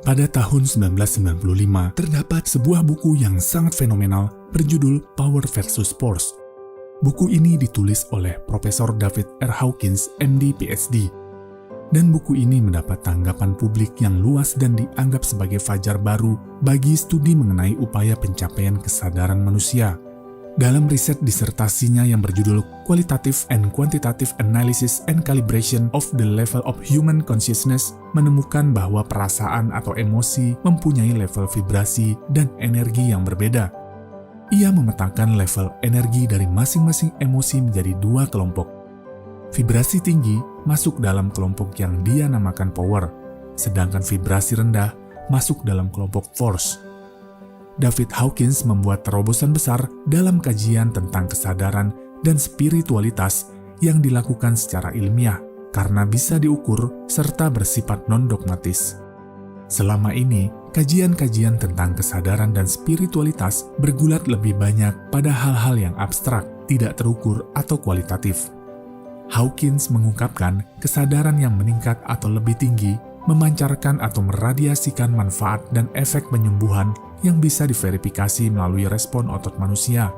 Pada tahun 1995, terdapat sebuah buku yang sangat fenomenal berjudul Power versus Force. Buku ini ditulis oleh Profesor David R. Hawkins, MD, PhD. Dan buku ini mendapat tanggapan publik yang luas dan dianggap sebagai fajar baru bagi studi mengenai upaya pencapaian kesadaran manusia. Dalam riset disertasinya yang berjudul Qualitative and Quantitative Analysis and Calibration of the Level of Human Consciousness, menemukan bahwa perasaan atau emosi mempunyai level vibrasi dan energi yang berbeda. Ia memetakan level energi dari masing-masing emosi menjadi dua kelompok. Vibrasi tinggi masuk dalam kelompok yang dia namakan power, sedangkan vibrasi rendah masuk dalam kelompok force. David Hawkins membuat terobosan besar dalam kajian tentang kesadaran dan spiritualitas yang dilakukan secara ilmiah karena bisa diukur serta bersifat non-dogmatis. Selama ini, kajian-kajian tentang kesadaran dan spiritualitas bergulat lebih banyak pada hal-hal yang abstrak, tidak terukur atau kualitatif. Hawkins mengungkapkan kesadaran yang meningkat atau lebih tinggi memancarkan atau meradiasikan manfaat dan efek penyembuhan yang bisa diverifikasi melalui respon otot manusia.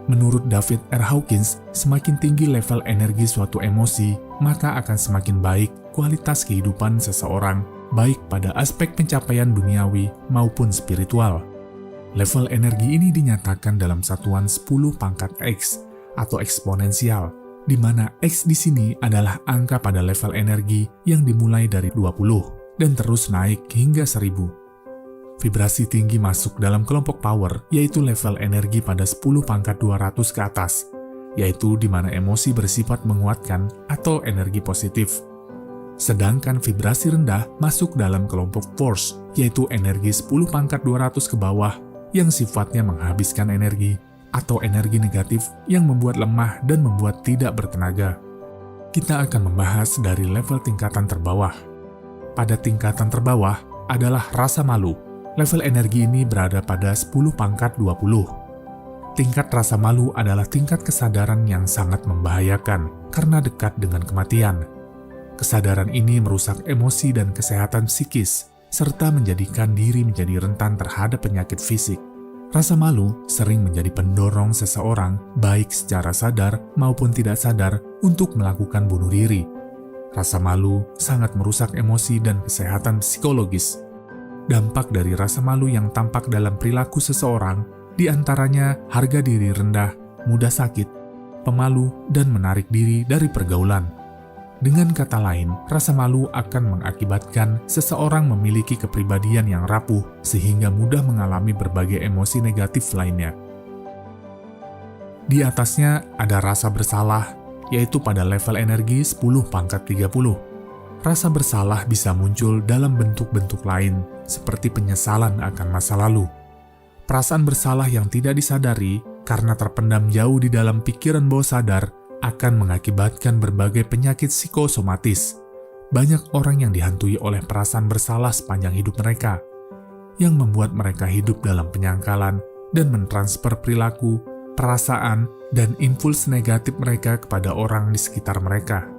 Menurut David R. Hawkins, semakin tinggi level energi suatu emosi, maka akan semakin baik kualitas kehidupan seseorang, baik pada aspek pencapaian duniawi maupun spiritual. Level energi ini dinyatakan dalam satuan 10 pangkat X atau eksponensial, di mana X di sini adalah angka pada level energi yang dimulai dari 20 dan terus naik hingga 1000. Vibrasi tinggi masuk dalam kelompok power, yaitu level energi pada 10 pangkat 200 ke atas, yaitu di mana emosi bersifat menguatkan atau energi positif. Sedangkan vibrasi rendah masuk dalam kelompok force, yaitu energi 10 pangkat 200 ke bawah yang sifatnya menghabiskan energi, atau energi negatif yang membuat lemah dan membuat tidak bertenaga. Kita akan membahas dari level tingkatan terbawah. Pada tingkatan terbawah adalah rasa malu. Level energi ini berada pada 10 pangkat 20. Tingkat rasa malu adalah tingkat kesadaran yang sangat membahayakan karena dekat dengan kematian. Kesadaran ini merusak emosi dan kesehatan psikis, serta menjadikan diri menjadi rentan terhadap penyakit fisik. Rasa malu sering menjadi pendorong seseorang, baik secara sadar maupun tidak sadar, untuk melakukan bunuh diri. Rasa malu sangat merusak emosi dan kesehatan psikologis. Dampak dari rasa malu yang tampak dalam perilaku seseorang, diantaranya harga diri rendah, mudah sakit, pemalu, dan menarik diri dari pergaulan. Dengan kata lain, rasa malu akan mengakibatkan seseorang memiliki kepribadian yang rapuh sehingga mudah mengalami berbagai emosi negatif lainnya. Di atasnya ada rasa bersalah, yaitu pada level energi 10 pangkat 30. Rasa bersalah bisa muncul dalam bentuk-bentuk lain, seperti penyesalan akan masa lalu. Perasaan bersalah yang tidak disadari karena terpendam jauh di dalam pikiran bawah sadar akan mengakibatkan berbagai penyakit psikosomatis. Banyak orang yang dihantui oleh perasaan bersalah sepanjang hidup mereka, yang membuat mereka hidup dalam penyangkalan dan mentransfer perilaku, perasaan, dan impuls negatif mereka kepada orang di sekitar mereka.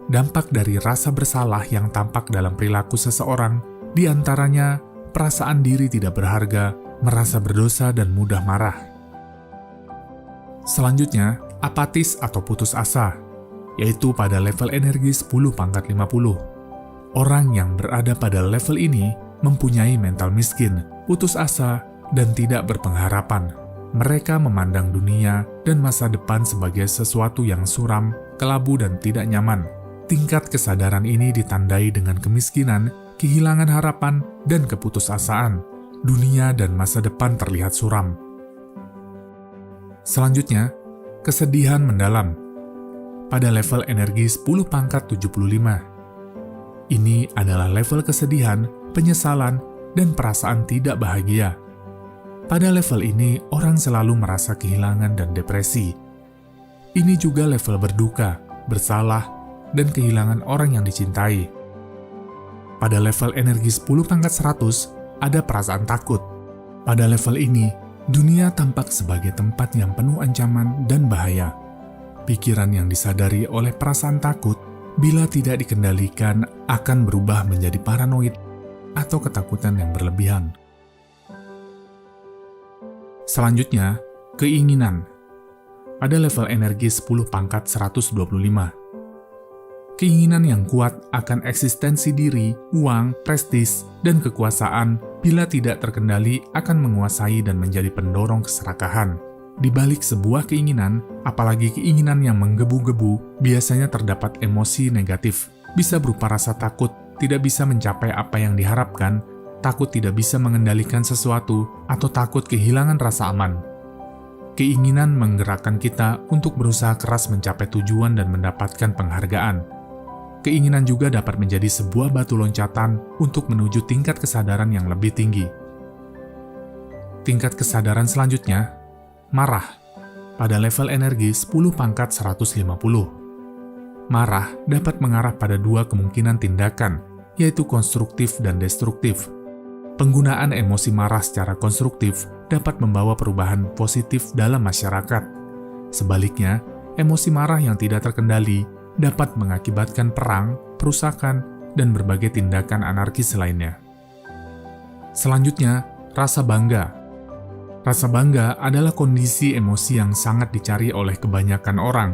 Dampak dari rasa bersalah yang tampak dalam perilaku seseorang, diantaranya perasaan diri tidak berharga, merasa berdosa, dan mudah marah. Selanjutnya, apatis atau putus asa, yaitu pada level energi 10 pangkat 50. Orang yang berada pada level ini mempunyai mental miskin, putus asa, dan tidak berpengharapan. Mereka memandang dunia dan masa depan sebagai sesuatu yang suram, kelabu, dan tidak nyaman. Tingkat kesadaran ini ditandai dengan kemiskinan, kehilangan harapan, dan keputusasaan. Dunia dan masa depan terlihat suram. Selanjutnya, kesedihan mendalam. Pada level energi 10 pangkat 75. Ini adalah level kesedihan, penyesalan, dan perasaan tidak bahagia. Pada level ini, orang selalu merasa kehilangan dan depresi. Ini juga level berduka, bersalah, dan kehilangan orang yang dicintai. Pada level energi 10 pangkat 100, ada perasaan takut. Pada level ini, dunia tampak sebagai tempat yang penuh ancaman dan bahaya. Pikiran yang disadari oleh perasaan takut, bila tidak dikendalikan, akan berubah menjadi paranoid. atau ketakutan yang berlebihan. Selanjutnya, keinginan. Pada level energi 10 pangkat 125. Keinginan yang kuat akan eksistensi diri, uang, prestis, dan kekuasaan bila tidak terkendali akan menguasai dan menjadi pendorong keserakahan. Di balik sebuah keinginan, apalagi keinginan yang menggebu-gebu, biasanya terdapat emosi negatif. Bisa berupa rasa takut, tidak bisa mencapai apa yang diharapkan, takut tidak bisa mengendalikan sesuatu, atau takut kehilangan rasa aman. Keinginan menggerakkan kita untuk berusaha keras mencapai tujuan dan mendapatkan penghargaan. Keinginan juga dapat menjadi sebuah batu loncatan untuk menuju tingkat kesadaran yang lebih tinggi. Tingkat kesadaran selanjutnya, marah. Pada level energi 10 pangkat 150. Marah dapat mengarah pada dua kemungkinan tindakan, yaitu konstruktif dan destruktif. Penggunaan emosi marah secara konstruktif dapat membawa perubahan positif dalam masyarakat. Sebaliknya, emosi marah yang tidak terkendali dapat mengakibatkan perang, perusakan, dan berbagai tindakan anarkis lainnya. Selanjutnya, rasa bangga. Rasa bangga adalah kondisi emosi yang sangat dicari oleh kebanyakan orang.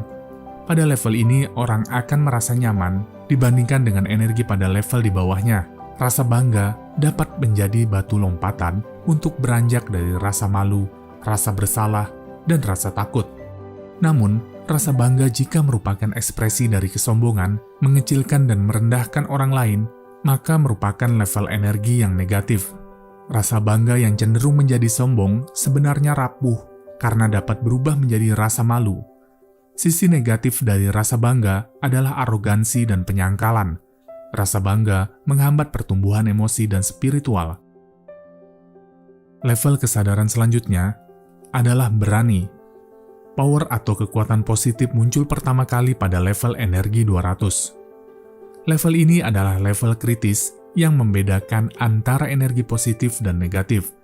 Pada level ini, orang akan merasa nyaman dibandingkan dengan energi pada level di bawahnya. Rasa bangga dapat menjadi batu lompatan untuk beranjak dari rasa malu, rasa bersalah, dan rasa takut. Namun, rasa bangga jika merupakan ekspresi dari kesombongan, mengecilkan dan merendahkan orang lain, maka merupakan level energi yang negatif. Rasa bangga yang cenderung menjadi sombong sebenarnya rapuh karena dapat berubah menjadi rasa malu. Sisi negatif dari rasa bangga adalah arogansi dan penyangkalan. Rasa bangga menghambat pertumbuhan emosi dan spiritual. Level kesadaran selanjutnya adalah berani. Power atau kekuatan positif muncul pertama kali pada level energi 200. Level ini adalah level kritis yang membedakan antara energi positif dan negatif.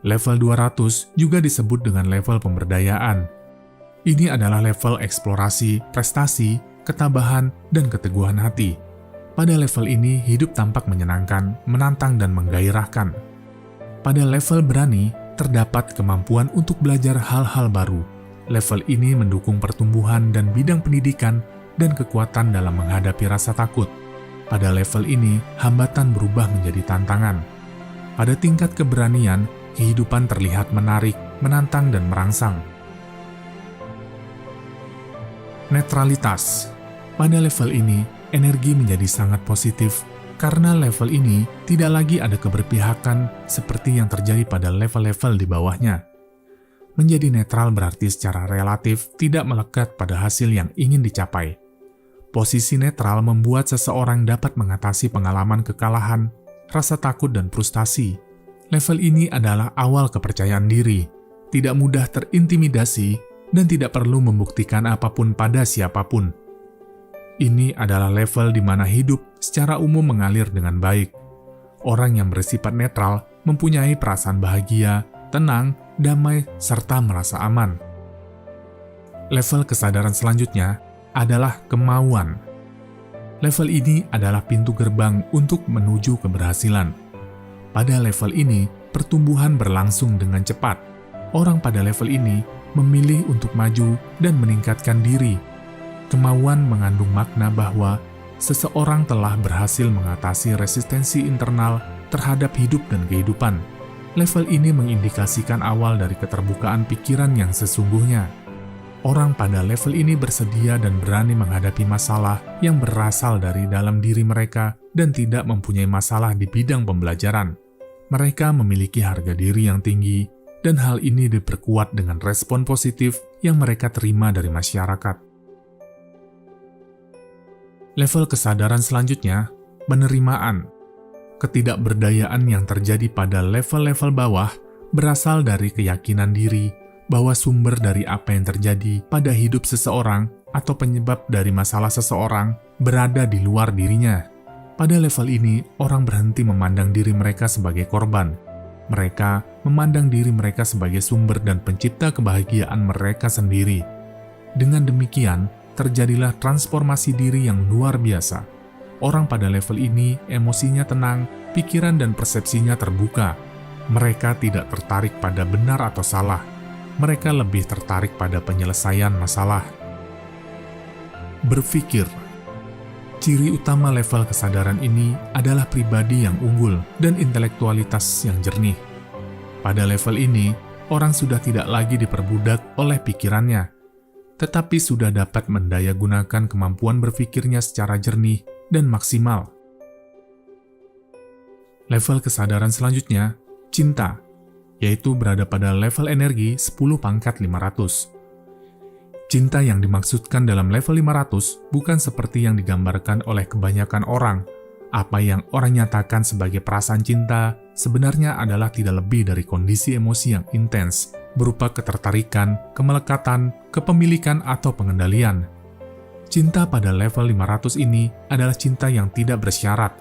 Level 200 juga disebut dengan level pemberdayaan. Ini adalah level eksplorasi, prestasi, ketabahan, dan keteguhan hati. Pada level ini, hidup tampak menyenangkan, menantang, dan menggairahkan. Pada level berani, terdapat kemampuan untuk belajar hal-hal baru. Level ini mendukung pertumbuhan dan bidang pendidikan dan kekuatan dalam menghadapi rasa takut. Pada level ini, hambatan berubah menjadi tantangan. Pada tingkat keberanian, kehidupan terlihat menarik, menantang, dan merangsang. Netralitas. Pada level ini, energi menjadi sangat positif karena level ini tidak lagi ada keberpihakan seperti yang terjadi pada level-level di bawahnya. Menjadi netral berarti secara relatif tidak melekat pada hasil yang ingin dicapai. Posisi netral membuat seseorang dapat mengatasi pengalaman kekalahan, rasa takut, dan frustasi. Level ini adalah awal kepercayaan diri, tidak mudah terintimidasi, dan tidak perlu membuktikan apapun pada siapapun. Ini adalah level di mana hidup secara umum mengalir dengan baik. Orang yang bersifat netral mempunyai perasaan bahagia, tenang, damai, serta merasa aman. Level kesadaran selanjutnya adalah kemauan. Level ini adalah pintu gerbang untuk menuju keberhasilan. Pada level ini, pertumbuhan berlangsung dengan cepat. Orang pada level ini memilih untuk maju dan meningkatkan diri. Kemauan mengandung makna bahwa seseorang telah berhasil mengatasi resistensi internal terhadap hidup dan kehidupan. Level ini mengindikasikan awal dari keterbukaan pikiran yang sesungguhnya. Orang pada level ini bersedia dan berani menghadapi masalah yang berasal dari dalam diri mereka dan tidak mempunyai masalah di bidang pembelajaran. Mereka memiliki harga diri yang tinggi, dan hal ini diperkuat dengan respon positif yang mereka terima dari masyarakat. Level kesadaran selanjutnya, penerimaan. Ketidakberdayaan yang terjadi pada level-level bawah berasal dari keyakinan diri bahwa sumber dari apa yang terjadi pada hidup seseorang atau penyebab dari masalah seseorang berada di luar dirinya. Pada level ini, orang berhenti memandang diri mereka sebagai korban. Mereka memandang diri mereka sebagai sumber dan pencipta kebahagiaan mereka sendiri. Dengan demikian, terjadilah transformasi diri yang luar biasa. Orang pada level ini emosinya tenang, pikiran dan persepsinya terbuka. Mereka tidak tertarik pada benar atau salah. Mereka lebih tertarik pada penyelesaian masalah. Berpikir. Ciri utama level kesadaran ini adalah pribadi yang unggul dan intelektualitas yang jernih. Pada level ini, orang sudah tidak lagi diperbudak oleh pikirannya, tetapi sudah dapat mendayagunakan kemampuan berpikirnya secara jernih dan maksimal. Level kesadaran selanjutnya, cinta, yaitu berada pada level energi 10 pangkat 500. Cinta yang dimaksudkan dalam level 500 bukan seperti yang digambarkan oleh kebanyakan orang. Apa yang orang nyatakan sebagai perasaan cinta sebenarnya adalah tidak lebih dari kondisi emosi yang intens, berupa ketertarikan, kemelekatan, kepemilikan, atau pengendalian. Cinta pada level 500 ini adalah cinta yang tidak bersyarat,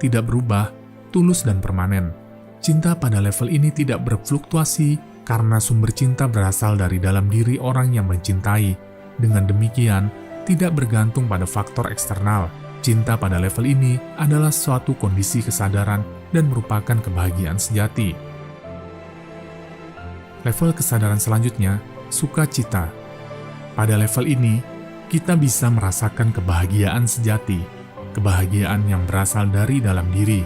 tidak berubah, tulus dan permanen. Cinta pada level ini tidak berfluktuasi karena sumber cinta berasal dari dalam diri orang yang mencintai. Dengan demikian, tidak bergantung pada faktor eksternal. Cinta pada level ini adalah suatu kondisi kesadaran dan merupakan kebahagiaan sejati. Level kesadaran selanjutnya, sukacita. Pada level ini, kita bisa merasakan kebahagiaan sejati, kebahagiaan yang berasal dari dalam diri.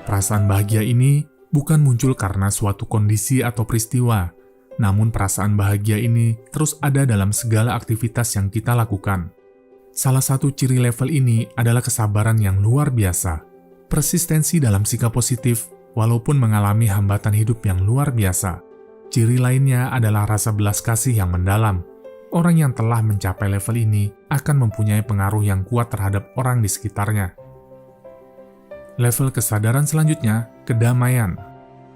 Perasaan bahagia ini bukan muncul karena suatu kondisi atau peristiwa, namun perasaan bahagia ini terus ada dalam segala aktivitas yang kita lakukan. Salah satu ciri level ini adalah kesabaran yang luar biasa, persistensi dalam sikap positif walaupun mengalami hambatan hidup yang luar biasa. Ciri lainnya adalah rasa belas kasih yang mendalam. Orang yang telah mencapai level ini akan mempunyai pengaruh yang kuat terhadap orang di sekitarnya. Level kesadaran selanjutnya, kedamaian.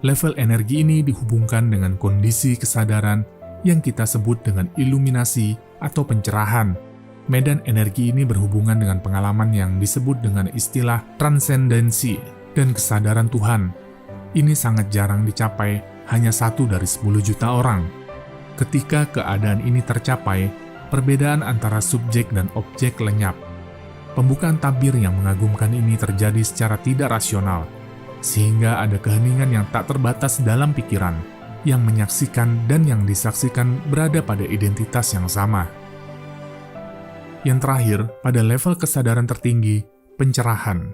Level energi ini dihubungkan dengan kondisi kesadaran yang kita sebut dengan iluminasi atau pencerahan. Medan energi ini berhubungan dengan pengalaman yang disebut dengan istilah transendensi dan kesadaran Tuhan. Ini sangat jarang dicapai, hanya 1 dari 10 juta orang. Ketika keadaan ini tercapai, perbedaan antara subjek dan objek lenyap. Pembukaan tabir yang mengagumkan ini terjadi secara tidak rasional, sehingga ada keheningan yang tak terbatas dalam pikiran, yang menyaksikan dan yang disaksikan berada pada identitas yang sama. Yang terakhir, pada level kesadaran tertinggi, pencerahan.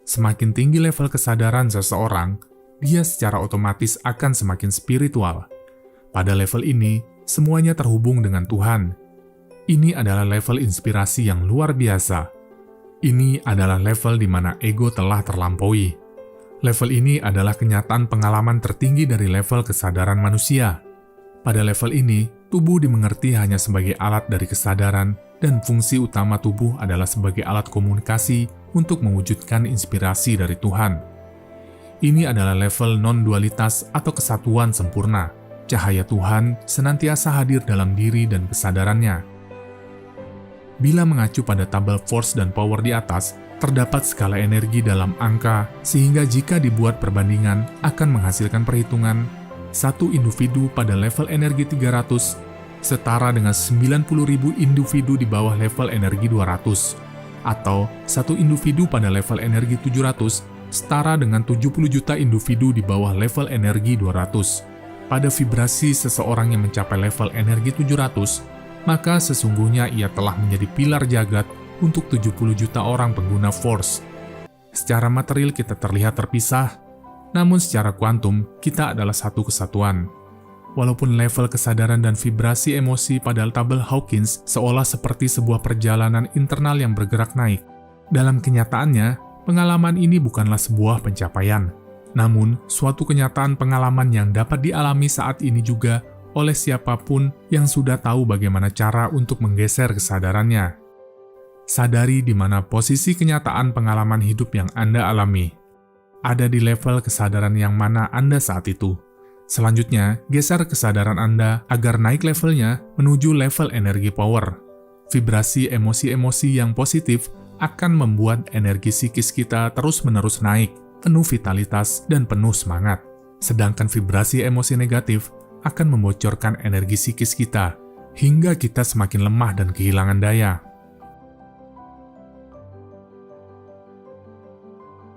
Semakin tinggi level kesadaran seseorang, dia secara otomatis akan semakin spiritual. Pada level ini, semuanya terhubung dengan Tuhan. Ini adalah level inspirasi yang luar biasa. Ini adalah level di mana ego telah terlampaui. Level ini adalah kenyataan pengalaman tertinggi dari level kesadaran manusia. Pada level ini, tubuh dimengerti hanya sebagai alat dari kesadaran, dan fungsi utama tubuh adalah sebagai alat komunikasi untuk mewujudkan inspirasi dari Tuhan. Ini adalah level non-dualitas atau kesatuan sempurna. Cahaya Tuhan senantiasa hadir dalam diri dan kesadarannya. Bila mengacu pada tabel force dan power di atas, terdapat skala energi dalam angka, sehingga jika dibuat perbandingan akan menghasilkan perhitungan, satu individu pada level energi 300 setara dengan 90.000 individu di bawah level energi 200, atau satu individu pada level energi 700 setara dengan 70 juta individu di bawah level energi 200. Pada vibrasi seseorang yang mencapai level energi 700, maka sesungguhnya ia telah menjadi pilar jagat untuk 70 juta orang pengguna force. Secara material kita terlihat terpisah, namun secara kuantum kita adalah satu kesatuan. Walaupun level kesadaran dan vibrasi emosi pada tabel Hawkins seolah seperti sebuah perjalanan internal yang bergerak naik, dalam kenyataannya, pengalaman ini bukanlah sebuah pencapaian, namun suatu kenyataan pengalaman yang dapat dialami saat ini juga oleh siapapun yang sudah tahu bagaimana cara untuk menggeser kesadarannya. Sadari di mana posisi kenyataan pengalaman hidup yang Anda alami. Ada di level kesadaran yang mana Anda saat itu. Selanjutnya, geser kesadaran Anda agar naik levelnya menuju level energi power. Vibrasi emosi-emosi yang positif akan membuat energi psikis kita terus-menerus naik, penuh vitalitas dan penuh semangat. Sedangkan vibrasi emosi negatif akan membocorkan energi psikis kita, hingga kita semakin lemah dan kehilangan daya.